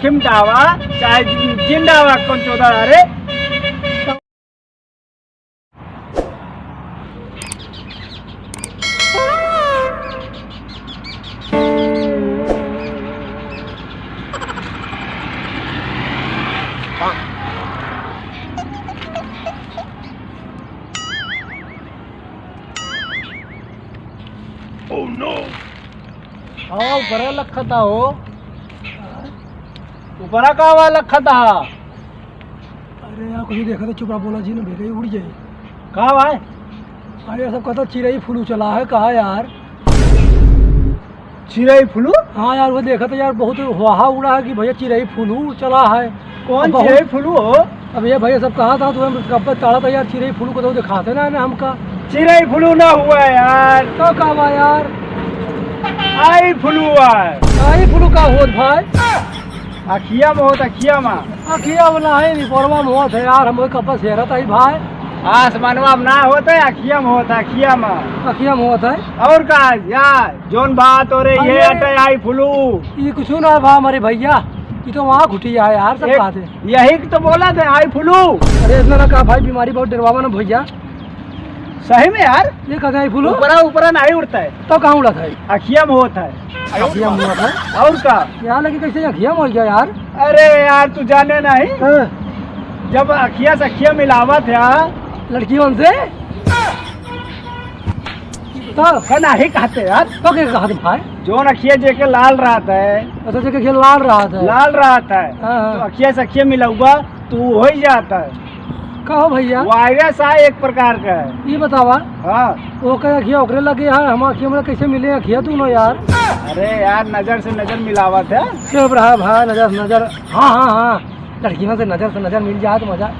आखिम डावा चाहे जिन डावा कौन चौदह अरे हाँ ऊपर लखा था हो ऊपर का हुआ लखा था। अरे यार कुछ देखा तो चुप रहा बोला जी ना भेजे उड़ जाए कहाँ भाई? अरे सब कहता चिड़ई फुलू चला है कहा यार चिड़ई फुलू? हाँ यार वो देखा तो यार बहुत वाहा उड़ा है कि भैया चिड़ई फुलू चला है। कौन चिड़ई फुलू हो? अब ये भैया सब कहा था तो हम कब ताड़ा था यार चिड़ई फुलू को तो दिखाते ना हमका। चिड़ई फुलू ना हुआ है यार। तो कहा हुआ यार आई फुलू हुआ है। आई फुलू का होत भाई? अखिया में होता अखिया में। अखिया वाला है नहीं पोरवा में होता है यार हम कपस हेरत आई भाई। आसमानवा में ना होता है अखिया में होता है अखिया में। अखिया में होता है और का यार जोन बात हो रही है अटे आई फुलू ये कुछ ना भा हमारे भैया ये तो वहाँ घुटी है यार सब कहते यही तो बोला था आई फुलू। अरे इतना ना कहा भाई बीमारी बहुत डरवावा ना भैया सही में यार ये कहते हैं फुलू ऊपरा ऊपरा नहीं उड़ता है तो कहाँ उड़ा था अखिया में होता है। अखिया में हुआ था और का यहाँ लगे कैसे अखिया में हो गया यार। अरे यार तू जाने नहीं जब अखिया से अखिया मिलावा था लड़कियों से तो नहीं कहते यार तो क्या कहा भाई जोन अखिया जेके लाल रात है अच्छा जगह खेल लाल रहा था लाल रात है हाँ। तो अखिया से अखिया मिलाऊगा तो हो ही जाता है। कहो भैया वायरस है एक प्रकार का है। ये बतावा हाँ वो कह अखिया ओकरे लगे है हम अखिया में कैसे मिले अखिया तू नो यार। अरे यार नजर से नजर मिलावा था चुप रहा भाई नजर से नजर हाँ हाँ हाँ लड़कियों से नजर मिल जाए तो मजा।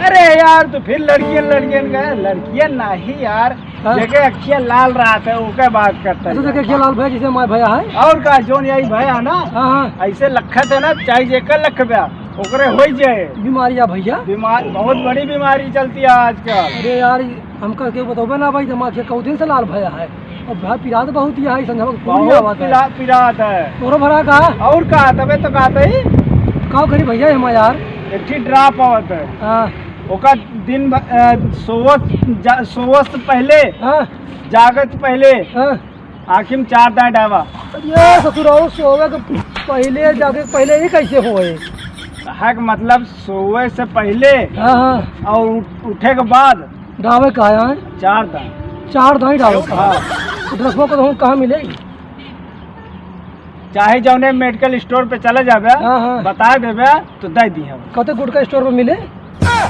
अरे यार तो फिर लड़कियन का लड़कियन नहीं यार जगह अखिया लाल रात है उसके बात करता अच्छा है। जगह अखिया लाल भैया जिसे हमारे भैया है और का जोन यही भया ना हाँ हाँ ऐसे लखत है ना चाहे जेकर लख ब्या ओकरे हो जाए बीमारियाँ भैया बीमार बहुत बड़ी बीमारी चलती है आजकल। अरे यार हमका क्यों बताओ ना भाई दिमाग कौ दिन से लाल भैया है और भाई पिरात बहुत ही है बहुत पिरात है तोरो भरा का और का तबे तो कहते ही का करी भैया हम यार एक ड्राप आवत है हाँ ओका दिन सोवत पहले हाँ जागत पहले हाँ आखिर में 4 दाएं डावा ये ससुराल सोवे के पहले जाके पहले ही कैसे हुए है मतलब सोवे से पहले हाँ हाँ और उठे के बाद डावे कहा है 4 दाएं 4 दाई डावे कहा हाँ। ड्रसवा को कहाँ मिलेगी चाहे जौने मेडिकल स्टोर पे चले जाबे हाँ हाँ बता देबे तो दे दी हम कते गुटका स्टोर पे मिले।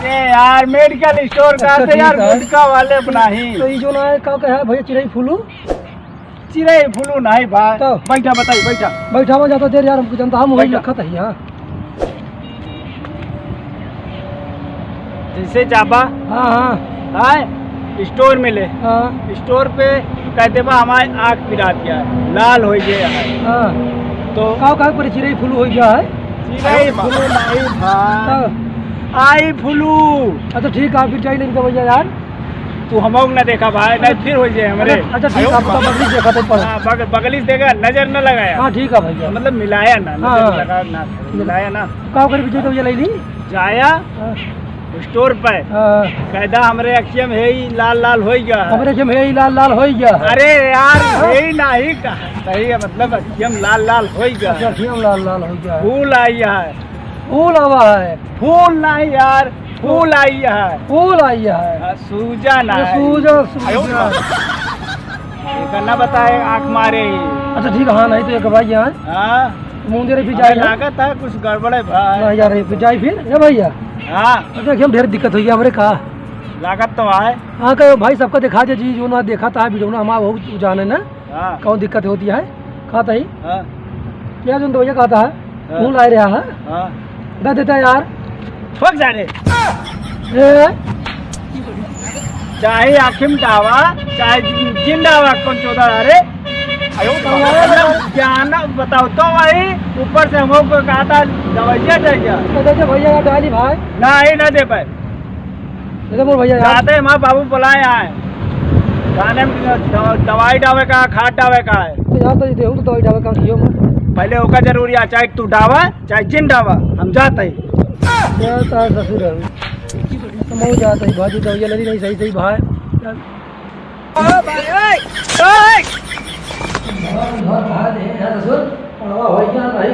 ए यार मेडिकल स्टोर का अच्छा, तो यार ठीक है। गुटका वाले अपना ही तो ये जो ना है का कहा भैया चिड़ई फूलू चिड़ई फुलू नहीं भाई तो? बैठा बताइए बैठा बैठा हुआ जाता देर यार हमको जनता हम वही रखा था यहाँ जैसे चाबा हाँ हाँ है स्टोर मिले हाँ स्टोर पे कहते बा हमारे आँख पिरा दिया है लाल हो गया है हाँ तो का पर चिड़ई फूलू हो गया है। चिड़ई फुलू नहीं भाई हाँ, आई फुलू अच्छा ठीक है फिर चाहिए इनका भैया यार तू हम ना देखा भाई नहीं फिर हो जाए हमारे। अच्छा ठीक है आपका बगली देखा तो पर हाँ, बगली से देखा नजर न लगाया हाँ ठीक है भैया मतलब मिलाया ना हाँ, नजर हाँ। लगा ना मिलाया ना का कर पीछे तो भैया ले ली जाया हाँ, स्टोर पे हाँ, कहदा हमरे अखियम है ही लाल लाल हो गया है। हमारे जम है लाल लाल हो गया है। अरे यार यही नहीं कहा सही है मतलब अखियम लाल लाल हो गया अच्छा है। ठीक लाल लाल हो गया है। फूल आई है फूल आवा है फूल नहीं यार फूल आई है फूल आई है सूजा ना है। सूजा सूजा ये करना बताए आँख मारे ही अच्छा ठीक है हाँ नहीं तो एक भाई यहाँ हाँ मुंह दे फिर हमें जाए लागत है कुछ गड़बड़ है भाई नहीं जा रही फिर जाए फिर ये भैया हाँ अच्छा हम ढेर दिक्कत हुई हमारे कहा लागत तो है हाँ कहो भाई सबका दिखा दे जी जो ना देखा था वीडियो ना हमारा बहुत जाने ना हाँ कौन दिक्कत होती है खाता ही हाँ क्या जो भैया कहता है हाँ। फूल आ रहा है हाँ दे देता है यार ठोक जा रे ए, चाहे आखिम डावा चाहे जिन डावा कौन 14 अरे ज्ञान बताओ तो भाई ऊपर से हमको को कहा था दवाइया दे क्या तो दे दे भैया यार डाली भाई नहीं ना दे पाए दे दे मोर भैया यार जाते हमारे बाबू बुलाए आए खाने में दवाई डावे का खाद डावे का है तो यार तो देहू तो दवाई डावे का खियो में पहले होगा जरूरी है, चाहे तू डावा चाहे जिन डावा, हम जाते हैं। जाता है ससुर समझ जाता है भाजी दवाइयाँ लगी नहीं सही सही भाई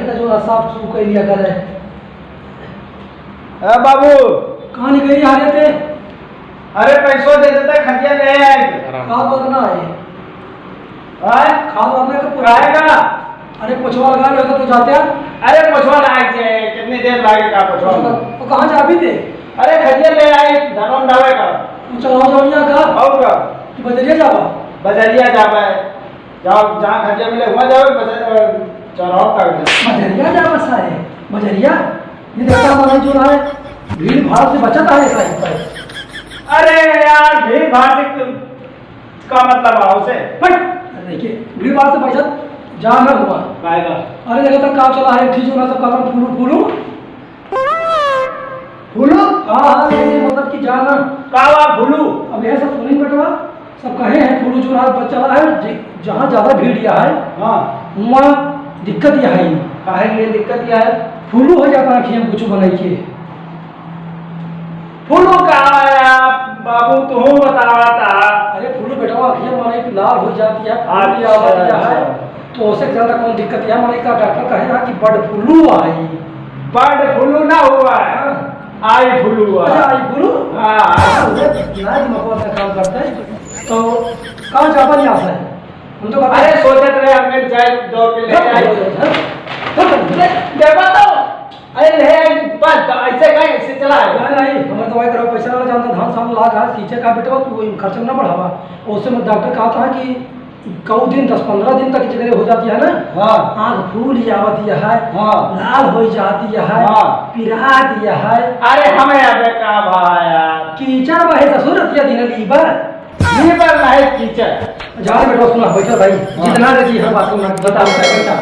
ससुर साफ सूख कर लिया करे। बाबू कहाँ निकली आ रहे थे? अरे पैसों दे देता खटिया ले आए। खाद बदना है खाद बदना का पूरा आएगा। अरे पुछवा लगा रहे हो तो जाते हैं। अरे पुछवा लाए कितनी देर लगेगा पुछवा? तो कहाँ जा भी थे? अरे खटिया ले आए धनों डावे का। चलाओ जाओ का होगा कि बजरिया जावा? बजरिया जावा है, जाओ जहाँ खटिया मिले वहाँ जाओ, चढ़ाओ कर दे। बजरिया जावा सारे बजरिया ये देखा हमारा जो रहा है भीड़ भाड़ से बचत है ऐसा। अरे यार भीड़ भाड़ से का मतलब है उसे? देखिए भीड़ भाड़ से बचत जाना हुआ पाएगा। अरे देखा तक काम चला है ठीक होना सब काम फूलू फूलू फूलू हाँ ये मतलब कि जाना कावा फूलू। अब यह सब सुनी बटवा सब कहे हैं फूलू जो रहा बच्चा रहा है जहाँ ज्यादा भीड़ या है हाँ वहाँ दिक्कत यह है। काहे के लिए दिक्कत यह है? फूलू हो जाता है कि हम कुछ बनाइए। फूलू कहा है बाबू तू बतावा था? अरे फूलू बेटवा अखियाँ माने लाल हो जाती है तो उससे ज्यादा कौन दिक्कत है? माने का डॉक्टर कहे ना कि बर्ड फ्लू आई। बर्ड फ्लू ना हुआ है, आई फ्लू हुआ। आई फ्लू हाँ काम करते हैं तो कहाँ जाता नहीं आता है हम तो। अरे सोचते रहे हमने जाए दौड़ के ले आए देखो तो। अरे ले बस ऐसे कहीं ऐसे चला है नहीं हमें दवाई कराओ पैसा वाला जानता धान साम लाग है सींचे का बेटा तू खर्चा ना बढ़ावा। उससे मैं डॉक्टर कहा था कि कौ दिन 10-15 दिन तक जगह हो जाती है ना हाँ आँख फूल जाती है हाँ लाल हो जाती है हाँ पिरा दिया है। अरे हमें अबे का भाया कीचड़ बहे ससुर रतिया दिन लीवर नहीं कीचड़। जा बेटा सुना बैठो भाई जितना रही हर बात को बताओ बैठा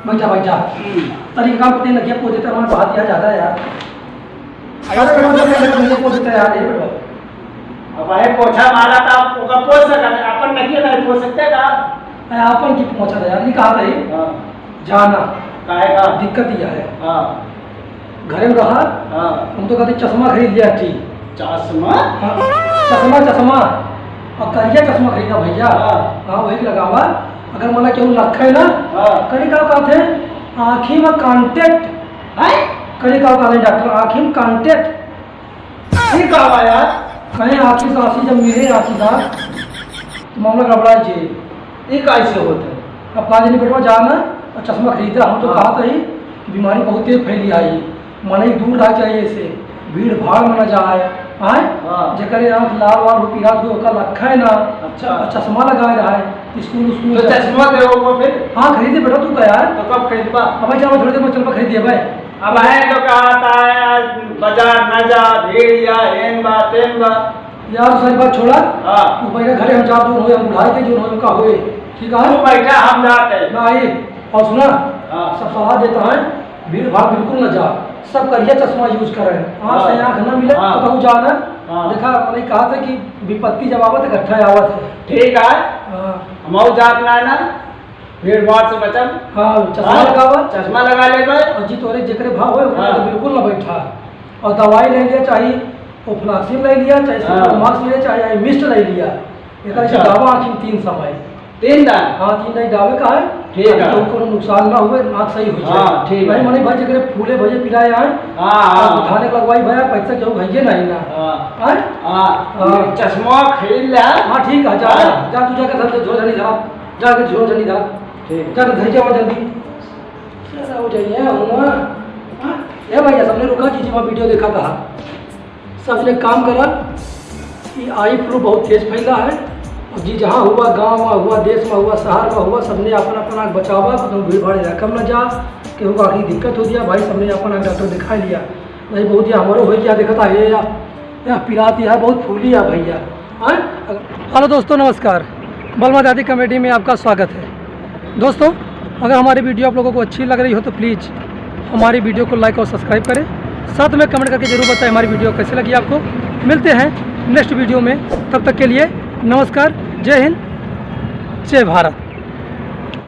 बैठा बैठा तरीका काम पते लगे पोते तो हमारे बात यह ज्यादा है यार। अगर बेटा पोते यार ये बेटा अब भाई पोछा मारा था ओका पोछ सकता अपन नहीं पोछ सकते का अपन की पहुंचा था यार ये कहा था जाना काहे का दिक्कत यह है। हाँ घर में रहा हम तो कहते चश्मा खरीद लिया ठीक चश्मा चश्मा और करिया चश्मा खरीदा भैया हाँ वही लगावा अगर माना क्यों लखे ना करी का कहते आँखी में कांटेक्ट करी का कहते डॉक्टर आँखी में कांटेक्ट ठीक कहा यार कहीं आँखी से आँखी जब मिले आँखी का तो मामला गड़बड़ा चाहिए। ये कैसे होता है? अब कहा नहीं बेटवा जाना और चश्मा खरीदा हम तो कहा था ही कि बीमारी बहुत तेज फैली आई माने दूर रह चाहिए इसे भीड़ भाड़ में न जाए आए जकर आँख लाल वाल हो पीरा हो का लखा है ना। अच्छा चश्मा लगाए रहा है स्कूल तो चश्मा दे वो फिर हाँ खरीदे बेटा तू का यार तो कब खरीदबा? अब चल थोड़ी देर में चल खरीदिए भाई। अब है तो कहा था बाजार न जा भीड़ या हेन बा तेन बा यार सारी बात छोड़ा हाँ तू पहले घरे हम जात जो होए हम बुढ़ाई के जो होए उनका होए ठीक है तू बैठा हम जाते ना आई और सुना सब सलाह देता है भीड़ भाड़ बिल्कुल न जा सब करिए चश्मा यूज करें आँख से आँख न मिले तो कहूँ जाना देखा मैंने कहा था कि विपत्ति जब आवत इकट्ठा आवत है ठीक है हम जात ना ना भीड़ भाड़ से बचब। हाँ चश्मा लगावा चश्मा लगा ले और जी तोरे जकरे भाव हो तो बिल्कुल ना बैठा और दवाई ले लिया चाहे ओफ्लाक्सिन ले लिया चाहे मास्क ले लिया चाहे मिस्ट ले लिया एक दवा आँखी 3 समय 3 दिन हाँ 3 दिन दावे का है ठीक है तो कोनो नुकसान ना हुए आँख सही हो जाए ठीक भाई मने भाई जकरे फूले भजे पिलाए आए उठाने के लगवाई भैया पैसा क्यों भैया नहीं ना चश्मा खरीद ले। हाँ ठीक है जा जा तू जाकर धर झोल जल्दी धरा जाकर झोल जल्दी धरा जाकर धर जाओ जल्दी हो जाइए ये भैया सबने रुका जी वहाँ वीडियो देखा था सबने काम करा कि आई फ्लू बहुत तेज फैला है और जी जहाँ हुआ गांव में हुआ देश में हुआ शहर में हुआ सबने अपन अपना बचावा तो भीड़ भाड़ रकम न जा केहू का आखिर दिक्कत हो गया भाई सबने अपना डॉक्टर दिखा लिया नहीं बहुत या हमारे हो गया देखता है या पिराती है बहुत फूली है भैया। हेलो दोस्तों नमस्कार बलमा दादी कमेटी में आपका स्वागत है। दोस्तों अगर हमारी वीडियो आप लोगों को अच्छी लग रही हो तो प्लीज़ हमारी वीडियो को लाइक और सब्सक्राइब करें साथ में कमेंट करके जरूर बताएं हमारी वीडियो कैसी लगी आपको। मिलते हैं नेक्स्ट वीडियो में तब तक के लिए नमस्कार जय हिंद जय भारत।